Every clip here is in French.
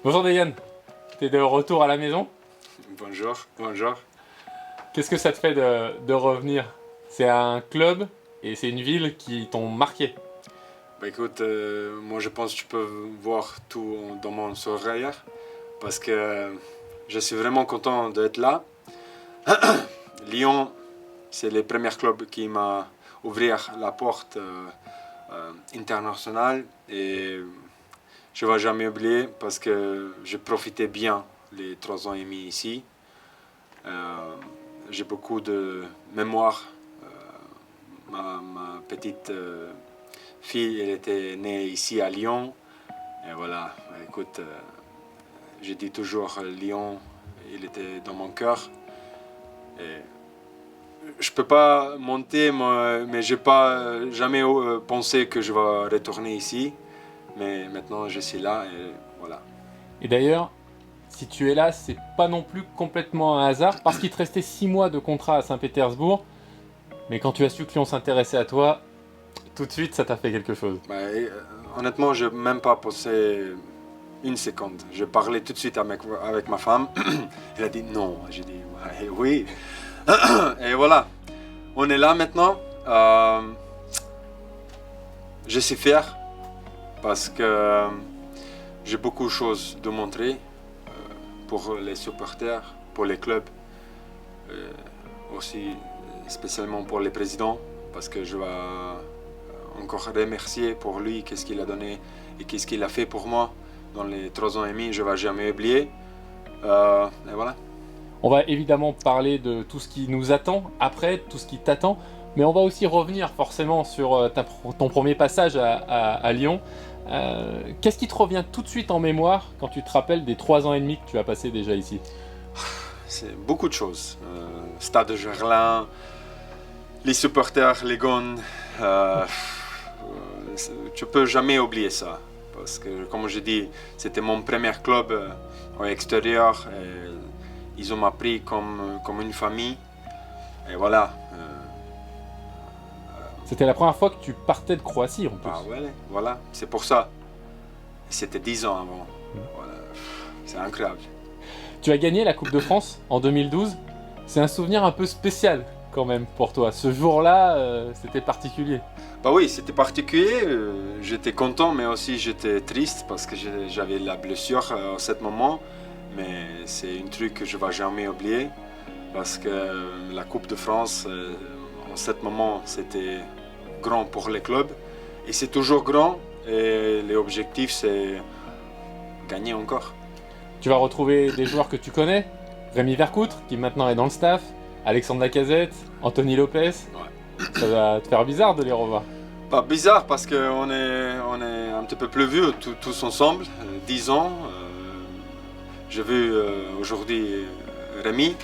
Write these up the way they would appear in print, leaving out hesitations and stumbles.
Bonjour Dayan, t'es de retour à la maison. Bonjour, bonjour. Qu'est-ce que ça te fait de revenir? C'est un club et c'est une ville qui t'ont marqué. Bah écoute, moi je pense que tu peux voir tout dans mon sourire parce que je suis vraiment content d'être là. Lyon, c'est le premier club qui m'a ouvert la porte internationale et je ne vais jamais oublier parce que j'ai profité bien les 3 ans et demi ici. J'ai beaucoup de mémoire. Ma petite fille, elle était née ici à Lyon. Et voilà, écoute, je dis toujours Lyon, il était dans mon cœur. Et je peux pas monter, mais j'ai pas jamais pensé que je vais retourner ici. Mais maintenant, je suis là et voilà. Et d'ailleurs, si tu es là, c'est pas non plus complètement un hasard parce qu'il te restait 6 mois de contrat à Saint-Pétersbourg. Mais quand tu as su que Lyon s'intéressait à toi, tout de suite ça t'a fait quelque chose. Bah, honnêtement, je n'ai même pas pensé une seconde. Je parlais tout de suite avec ma femme. Elle a dit non. J'ai dit ouais, oui. Et voilà, on est là maintenant. Je suis fier parce que j'ai beaucoup de choses de montrer pour les supporters, pour les clubs, aussi spécialement pour les présidents, parce que je vais encore remercier pour lui qu'est-ce qu'il a donné et qu'est-ce qu'il a fait pour moi dans les 3 ans et demi. Je ne vais jamais oublier. Et voilà. On va évidemment parler de tout ce qui nous attend après, tout ce qui t'attend, mais on va aussi revenir forcément sur ton premier passage à Lyon. Qu'est-ce qui te revient tout de suite en mémoire quand tu te rappelles des 3 ans et demi que tu as passé déjà ici? C'est beaucoup de choses. Stade de Gerland, les supporters, les gones. Tu peux jamais oublier ça. Parce que, comme je dis, c'était mon premier club à l'extérieur. Ils ont appris comme une famille. Et voilà. C'était la première fois que tu partais de Croatie en plus. Ah ouais, voilà. C'est pour ça. C'était 10 ans avant. Voilà. C'est incroyable. Tu as gagné la Coupe de France en 2012. C'est un souvenir un peu spécial quand même pour toi. Ce jour-là, c'était particulier. Bah oui, c'était particulier. J'étais content, mais aussi j'étais triste parce que j'avais la blessure à ce moment. Mais c'est un truc que je ne vais jamais oublier parce que la Coupe de France, en ce moment, c'était grand pour les clubs et c'est toujours grand. Et l'objectif, c'est gagner encore. Tu vas retrouver des joueurs que tu connais. Rémi Vercoutre, qui maintenant est dans le staff. Alexandre Lacazette, Anthony Lopez. Ouais. Ça va te faire bizarre de les revoir. Pas bizarre parce qu'on est un petit peu plus vieux tous ensemble, 10 ans. J'ai vu aujourd'hui Rémi,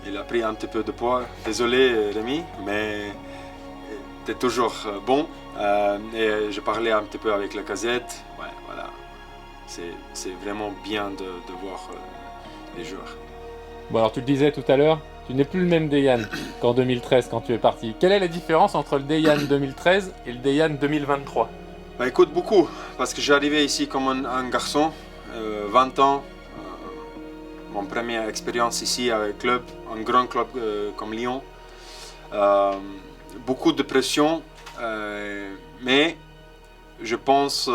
il a pris un petit peu de poids. Désolé Rémi, mais tu es toujours bon. Et je parlais un petit peu avec Lacazette. Ouais, voilà. C'est vraiment bien de voir les joueurs. Bon alors tu le disais tout à l'heure, tu n'es plus le même Dayan qu'en 2013 quand tu es parti. Quelle est la différence entre le Dayan 2013 et le Dayan 2023? Bah, écoute, beaucoup, parce que j'arrivais ici comme un garçon, 20 ans. Mon première expérience ici avec le club, un grand club comme Lyon. Beaucoup de pression, mais je pense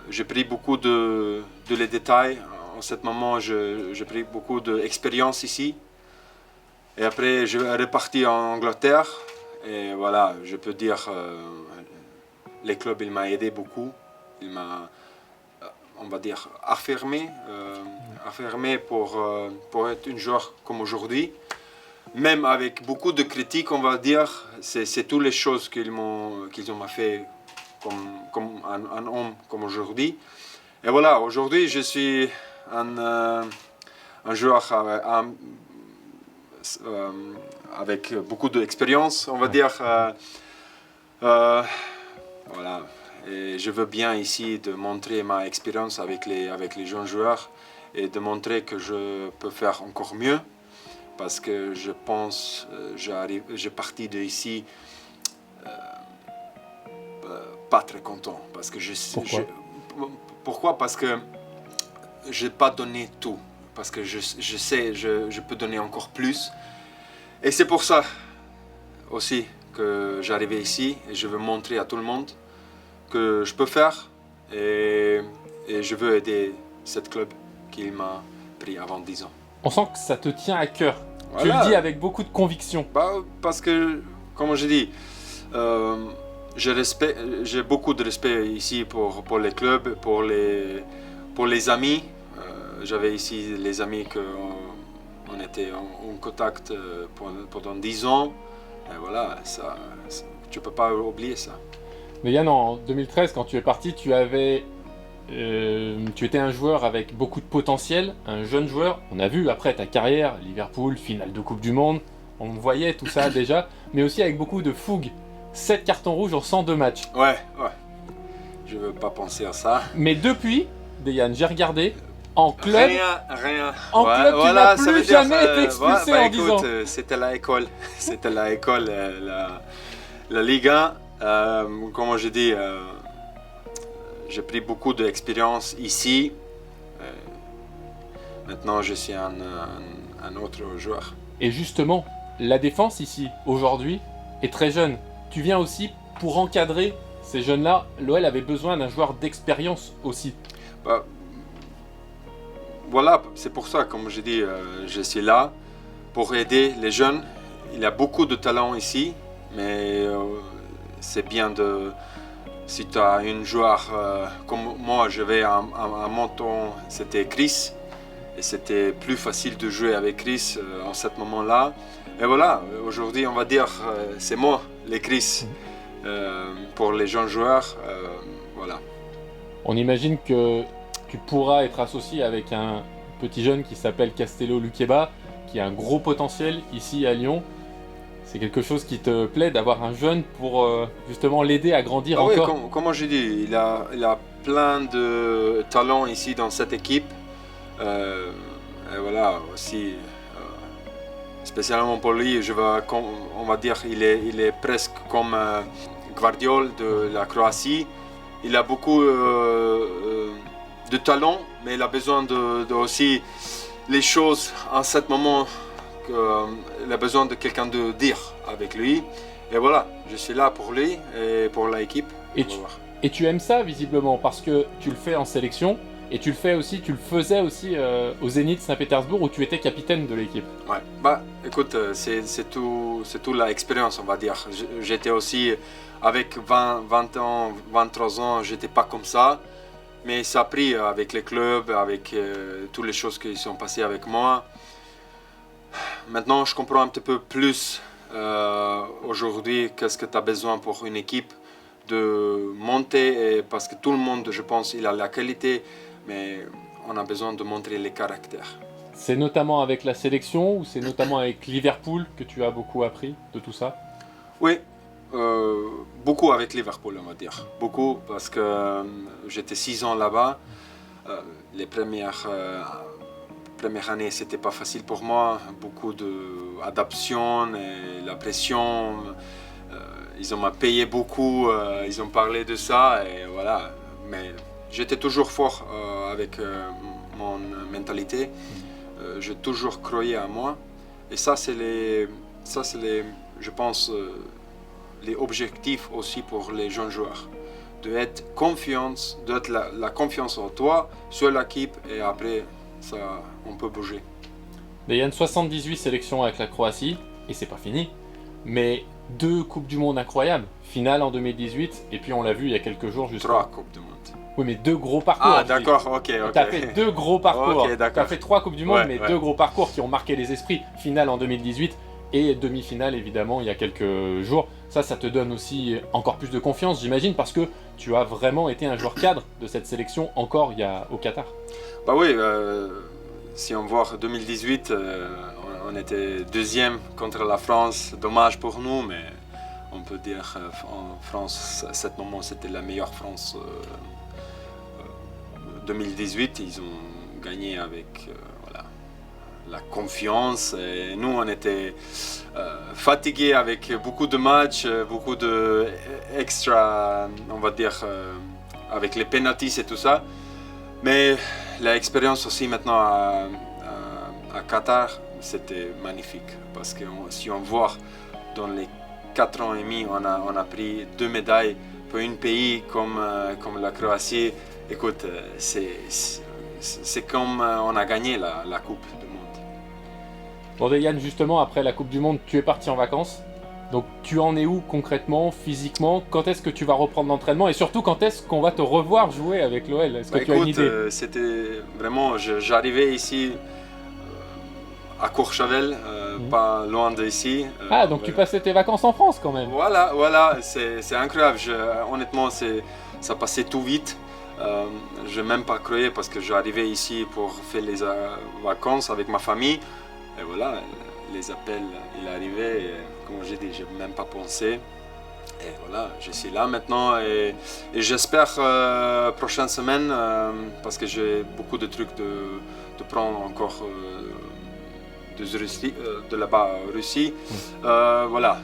j'ai pris beaucoup de les détails. En ce moment, j'ai pris beaucoup d'expérience ici. Et après, je vais repartir en Angleterre. Et voilà, je peux dire, les clubs, il m'a aidé beaucoup. Il m'a, on va dire, affirmé pour être un joueur comme aujourd'hui. Même avec beaucoup de critiques, on va dire, c'est toutes les choses qu'ils ont fait comme un homme comme aujourd'hui. Et voilà, aujourd'hui, je suis un joueur avec beaucoup d'expérience, on va dire. Voilà. Et je veux bien ici de montrer ma expérience avec les jeunes joueurs et de montrer que je peux faire encore mieux parce que je pense j'ai parti de ici pas très content parce que Pourquoi? Pourquoi? Parce que je n'ai pas donné tout. Parce que je sais, je peux donner encore plus. Et c'est pour ça aussi que j'arrivais ici et je veux montrer à tout le monde que je peux faire et je veux aider cette club qui m'a pris avant 10 ans. On sent que ça te tient à cœur. Voilà. Tu le dis avec beaucoup de conviction. Parce que, comme je dis, j'ai beaucoup de respect ici pour les clubs, pour les amis. J'avais ici les amis qu'on était en contact pendant 10 ans. Et voilà, tu ne peux pas oublier ça. Mais Yann, en 2013, quand tu es parti, tu étais un joueur avec beaucoup de potentiel, un jeune joueur. On a vu après ta carrière, Liverpool, finale de Coupe du Monde, on voyait tout ça déjà, mais aussi avec beaucoup de fougue. 7 cartons rouges en 102 matchs. Ouais. Je veux pas penser à ça. Mais depuis, Yann, j'ai regardé, en club, Rien. En club, tu n'as plus jamais été expulsé en 10 ans. C'était la école. La Ligue 1. Comme je dis, j'ai pris beaucoup d'expérience ici. Maintenant, je suis un autre joueur. Et justement, la défense ici, aujourd'hui, est très jeune. Tu viens aussi pour encadrer ces jeunes-là. L'OL avait besoin d'un joueur d'expérience aussi. Voilà, c'est pour ça, comme je dis, je suis là pour aider les jeunes. Il y a beaucoup de talent ici, mais c'est bien si tu as un joueur comme moi, j'avais un menton, c'était Chris, et c'était plus facile de jouer avec Chris en ce moment-là. Et voilà, aujourd'hui, on va dire, c'est moi, les Chris, pour les jeunes joueurs. Voilà. On imagine que tu pourras être associé avec un petit jeune qui s'appelle Castello Luqueba, qui a un gros potentiel ici à Lyon. C'est quelque chose qui te plaît d'avoir un jeune pour justement l'aider à grandir encore. Oui, comme j'ai dit, il a plein de talents ici dans cette équipe. Et voilà, aussi, spécialement pour lui, on va dire il est presque comme Gvardiol de la Croatie. Il a beaucoup de talent, mais il a besoin de aussi les choses en ce moment. Il a besoin de quelqu'un de dire avec lui. Et voilà, je suis là pour lui et pour l'équipe. Et tu aimes ça visiblement parce que tu le fais en sélection et tu le faisais aussi au Zénith Saint-Pétersbourg où tu étais capitaine de l'équipe. Ouais, écoute, c'est tout l'expérience, on va dire. J'étais aussi avec 20 ans, 23 ans, j'étais pas comme ça. Mais ça a pris avec les clubs, avec toutes les choses qui sont passées avec moi. Maintenant, je comprends un petit peu plus aujourd'hui qu'est-ce que tu as besoin pour une équipe de monter. Parce que tout le monde, je pense, il a la qualité, mais on a besoin de montrer les caractères. C'est notamment avec la sélection ou c'est notamment avec Liverpool que tu as beaucoup appris de tout ça? Oui, beaucoup avec Liverpool, on va dire. Beaucoup parce que j'étais 6 ans là-bas. Les premières années, c'était pas facile pour moi. Beaucoup d'adaptation et la pression. Ils m'ont payé beaucoup. Ils ont parlé de ça et voilà. Mais j'étais toujours fort avec mon mentalité. J'ai toujours croyé à moi. Et ça, c'est je pense, les objectifs aussi pour les jeunes joueurs. D'être la confiance en toi, sur l'équipe et après, ça, on peut bouger. Il y a 78 sélections avec la Croatie et c'est pas fini. Mais 2 Coupes du Monde incroyables. Finale en 2018 et puis on l'a vu il y a quelques jours justement. 3 Coupes du Monde. Oui, mais 2 gros parcours. Ah, d'accord, ok. Tu as fait 2 gros parcours. Okay, tu as fait 3 Coupes du Monde, mais 2 gros parcours qui ont marqué les esprits. Finale en 2018 et demi-finale, évidemment, il y a quelques jours. Ça te donne aussi encore plus de confiance, j'imagine, parce que tu as vraiment été un joueur cadre de cette sélection encore au Qatar. Bah oui, si on voit 2018, on était deuxième contre la France. Dommage pour nous, mais on peut dire en France, à ce moment, c'était la meilleure France. 2018, ils ont gagné avec la confiance. Et nous, on était fatigués avec beaucoup de matchs, beaucoup de extra, on va dire, avec les penalties et tout ça. Mais l'expérience aussi maintenant à Qatar, c'était magnifique. Parce que si on voit dans les 4 ans et demi, on a pris 2 médailles pour un pays comme la Croatie. Écoute, c'est comme on a gagné la Coupe du Monde. Bon, Dejan, justement, après la Coupe du Monde, tu es parti en vacances. Donc, tu en es où concrètement, physiquement? Quand est-ce que tu vas reprendre l'entraînement? Et surtout, quand est-ce qu'on va te revoir jouer avec l'OL? Est-ce que tu as une idée? C'était vraiment... J'arrivais ici à Courchevel, pas loin d'ici. Ah, donc tu passais tes vacances en France quand même? Voilà, c'est incroyable. Honnêtement, ça passait tout vite. Je n'ai même pas cru parce que j'arrivais ici pour faire les vacances avec ma famille. Et voilà, les appels, il arrivait. Et, comme j'ai dit, je n'ai même pas pensé. Et voilà, je suis là maintenant. Et j'espère prochaine semaine, parce que j'ai beaucoup de trucs de prendre encore de là-bas en Russie. Voilà,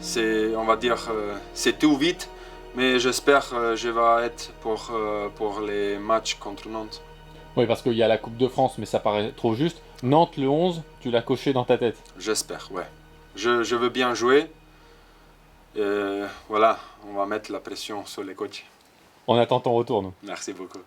on va dire, c'est tout vite. Mais j'espère que je vais être pour les matchs contre Nantes. Oui, parce qu'il y a la Coupe de France, mais ça paraît trop juste. Nantes le 11, tu l'as coché dans ta tête? J'espère, ouais. Je veux bien jouer. Voilà, on va mettre la pression sur les coachs. On attend ton retour, nous. Merci beaucoup.